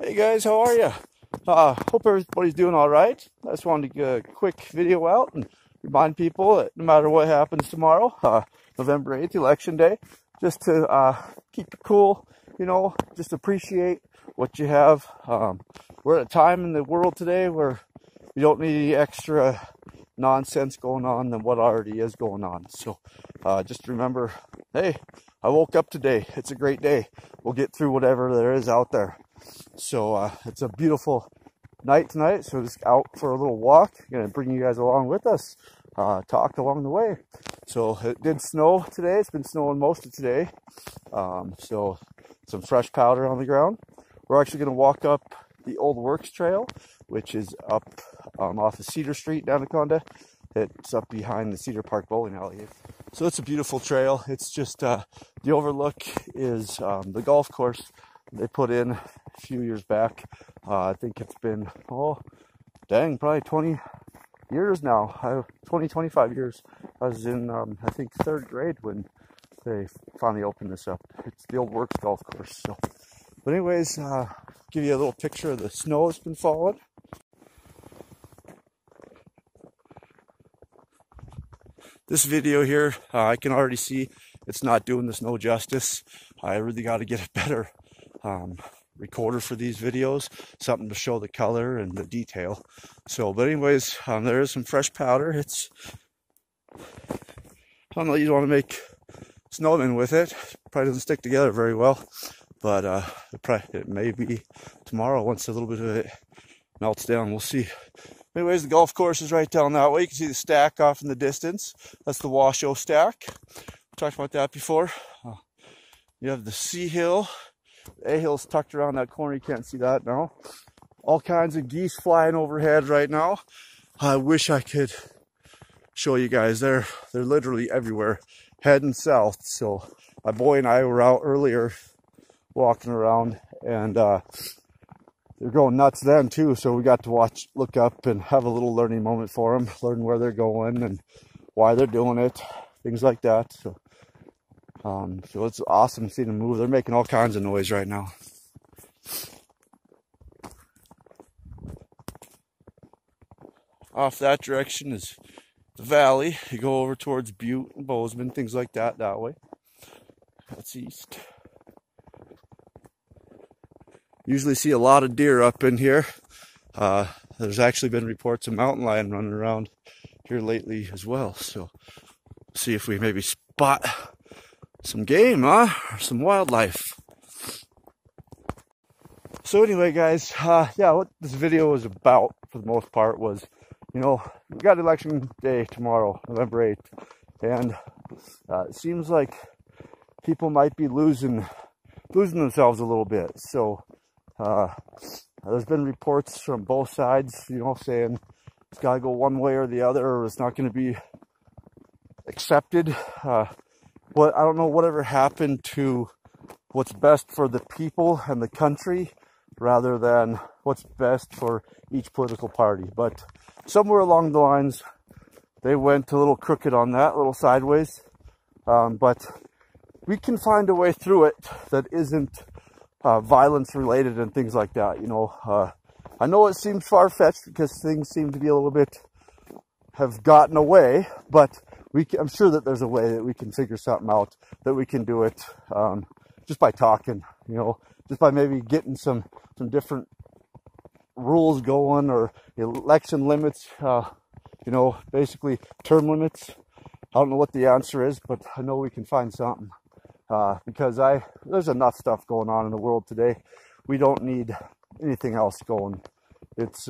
Hey guys, how are you? Hope everybody's doing all right. I just wanted to get a quick video out and remind people that no matter what happens tomorrow, November 8th, Election Day, just to keep it cool, just appreciate what you have. We're at a time in the world today where you don't need any extra nonsense going on than what already is going on. So just remember, hey, I woke up today. It's a great day. We'll get through whatever there is out there. So it's a beautiful night tonight, so just out for a little walk. Gonna bring you guys along with us, talk along the way. So it did snow today. It's been snowing most of today, so some fresh powder on the ground. We're actually gonna walk up the Old Works Trail, which is up off of Cedar Street down Anaconda. It's up behind the Cedar Park bowling alley. So it's a beautiful trail. It's just the overlook is the golf course they put in a few years back. I think it's been, probably 20 years now. 25 years. I was in, I think, 3rd grade when they finally opened this up. It's the Old Works golf course. So, but anyways, give you a little picture of the snow that's been falling. This video here, I can already see it's not doing the snow justice. I really got to get a better recorder for these videos, something to show the color and the detail. So, but anyways, there is some fresh powder. It's, I don't know, you don't want to make snowmen with it. Probably doesn't stick together very well, but it may be tomorrow once a little bit of it melts down. We'll see. Anyways, the golf course is right down that way. You can see the stack off in the distance. That's the Washoe stack. We talked about that before. You have the C hill. A hill's tucked around that corner. You can't see that now. All kinds of geese flying overhead right now. I wish I could show you guys. They're literally everywhere, heading south. So my boy and I were out earlier walking around, and they're going nuts then too. So we got to look up and have a little learning moment for them, learn where they're going and why they're doing it, things like that. So so it's awesome seeing them move. They're making all kinds of noise right now. Off that direction is the valley. You go over towards Butte and Bozeman, things like that way. That's east. Usually see a lot of deer up in here. There's actually been reports of mountain lion running around here lately as well. So see if we maybe spot some game, or some wildlife. So anyway, guys, yeah, what this video was about for the most part was, we got election day tomorrow, November 8th, and it seems like people might be losing themselves a little bit. So there's been reports from both sides, saying it's got to go one way or the other, or it's not going to be accepted. But I don't know whatever happened to what's best for the people and the country rather than what's best for each political party. But somewhere along the lines, they went a little crooked on that, a little sideways. But we can find a way through it that isn't violence related and things like that. I know it seems far-fetched because things seem to be a little bit have gotten away, but I'm sure that there's a way that we can figure something out, that we can do it just by talking, just by maybe getting some different rules going, or election limits, basically term limits. I don't know what the answer is, but I know we can find something, because there's enough stuff going on in the world today. We don't need anything else going. It's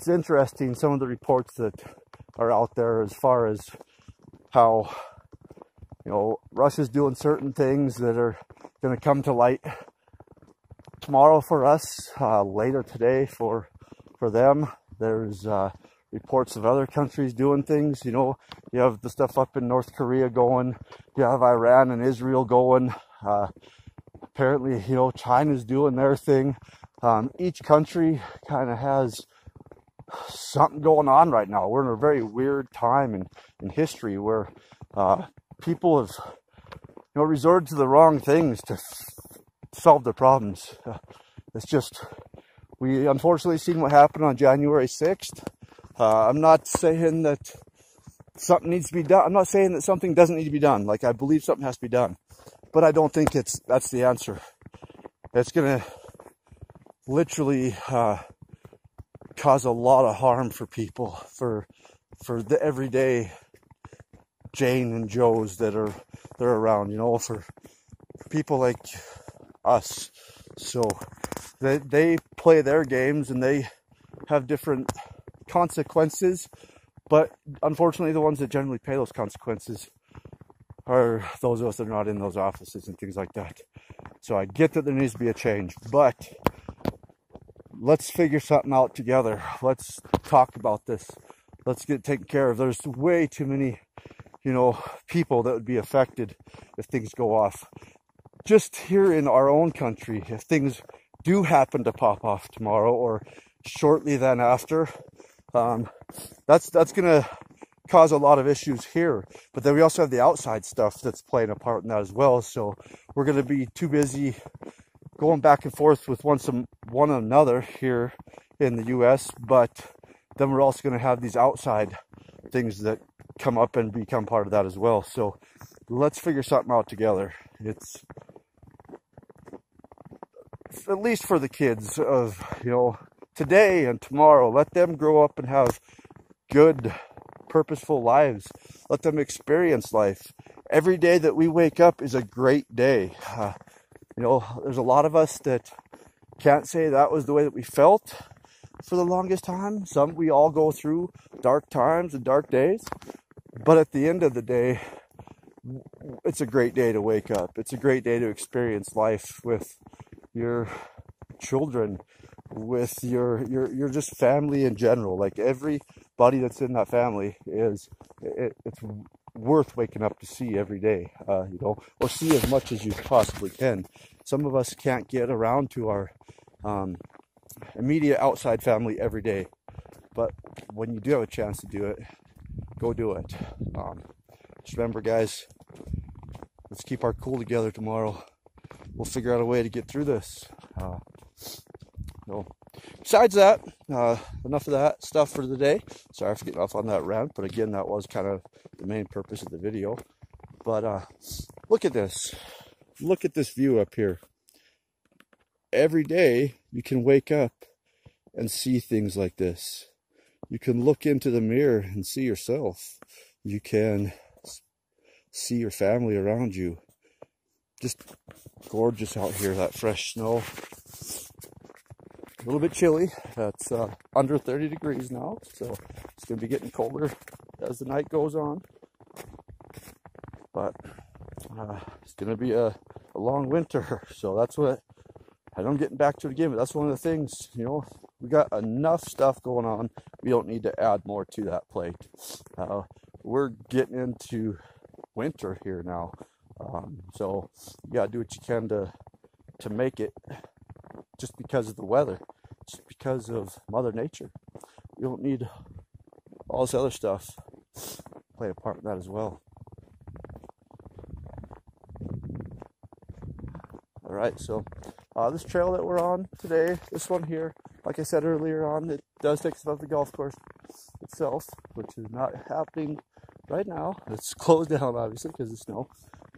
interesting, some of the reports that are out there as far as how, Russia's doing certain things that are going to come to light tomorrow for us, later today for them. There's reports of other countries doing things. You have the stuff up in North Korea going. You have Iran and Israel going. Apparently, China's doing their thing. Each country kind of has something going on right now. We're in a very weird time in history where people have resorted to the wrong things to solve their problems. It's just, we unfortunately seen what happened on January 6th. I'm not saying that something needs to be done. I'm not saying that something doesn't need to be done. Like, I believe something has to be done, but I don't think that's the answer. It's gonna literally cause a lot of harm for people, for the everyday Jane and Joes that are around, you know, for people like us. So they play their games and they have different consequences, but unfortunately the ones that generally pay those consequences are those of us that are not in those offices and things like that. So I get that there needs to be a change, but let's figure something out together. Let's talk about this. Let's get it taken care of. There's way too many, you know, people that would be affected if things go off. Just here in our own country, if things do happen to pop off tomorrow or shortly then after, that's gonna cause a lot of issues here. But then we also have the outside stuff that's playing a part in that as well. So we're gonna be too busy going back and forth with one another here in the US, but then we're also gonna have these outside things that come up and become part of that as well. So let's figure something out together. It's at least for the kids of, you know, today and tomorrow. Let them grow up and have good, purposeful lives. Let them experience life. Every day that we wake up is a great day. You know, there's a lot of us that can't say that was the way that we felt for the longest time. We all go through dark times and dark days, but at the end of the day, it's a great day to wake up. It's a great day to experience life with your children, with your just family in general. Like, everybody that's in that family it's worth waking up to see every day, you know, or see as much as you possibly can. Some of us can't get around to our immediate outside family every day, but when you do have a chance to do it, go do it. Just remember, guys, let's keep our cool together tomorrow. We'll figure out a way to get through this. So besides that, enough of that stuff for the day. Sorry for getting off on that rant, but again, that was kind of the main purpose of the video. But look at this. Look at this view up here. Every day you can wake up and see things like this. You can look into the mirror and see yourself. You can see your family around you. Just gorgeous out here, that fresh snow. A little bit chilly. That's under 30 degrees now, so it's going to be getting colder as the night goes on. But it's going to be a long winter, so that's what I'm getting back to it again. But that's one of the things, you know, we got enough stuff going on. We don't need to add more to that plate. We're getting into winter here now. So you gotta do what you can to make it, just because of the weather, just because of Mother Nature. You don't need all this other stuff to play a part in that as well. All right, so this trail that we're on today, this one here, like I said earlier on, it does take us above the golf course itself, which is not happening right now. It's closed down, obviously, because of snow.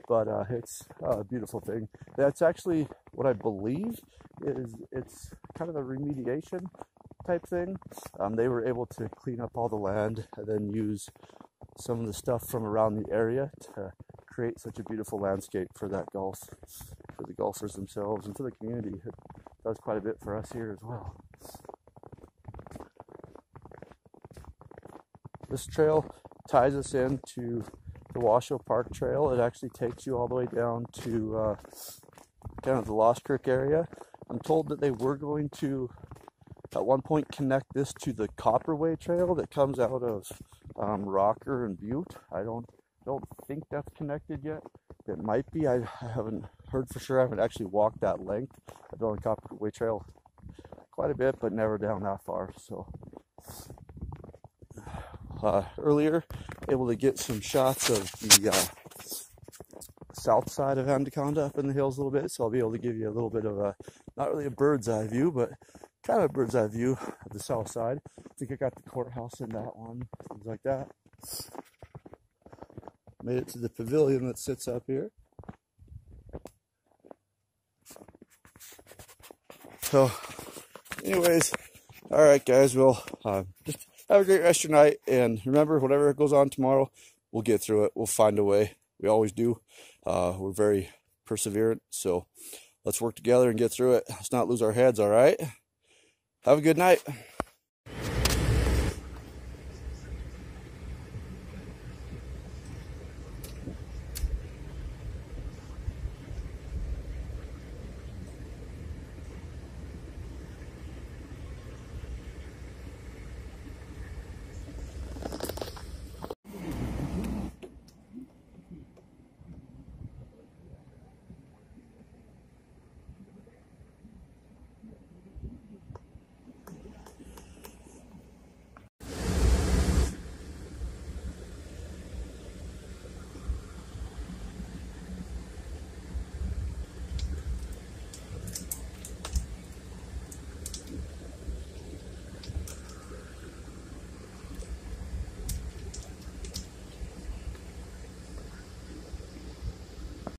But it's a beautiful thing. That's actually what I believe is, it's kind of a remediation type thing. They were able to clean up all the land and then use some of the stuff from around the area to create such a beautiful landscape for the golfers themselves and for the community. It does quite a bit for us here as well. This trail ties us into the Washoe Park Trail. It actually takes you all the way down to kind of the Lost Creek area. I'm told that they were going to at one point connect this to the Copperway Trail that comes out of Rocker and Butte. I don't think that's connected yet. It might be. I haven't heard for sure. I haven't actually walked that length. I've been on the Copperway Trail quite a bit, but never down that far. So earlier, able to get some shots of the south side of Anaconda up in the hills a little bit, so I'll be able to give you a little bit of a, not really a bird's eye view, but kind of a bird's eye view of the south side. I think I got the courthouse in that one, things like that. Made it to the pavilion that sits up here. So, anyways, all right, guys, well, just have a great rest of your night, and remember, whatever goes on tomorrow, we'll get through it. We'll find a way. We always do. We're very perseverant, so let's work together and get through it. Let's not lose our heads, all right? Have a good night.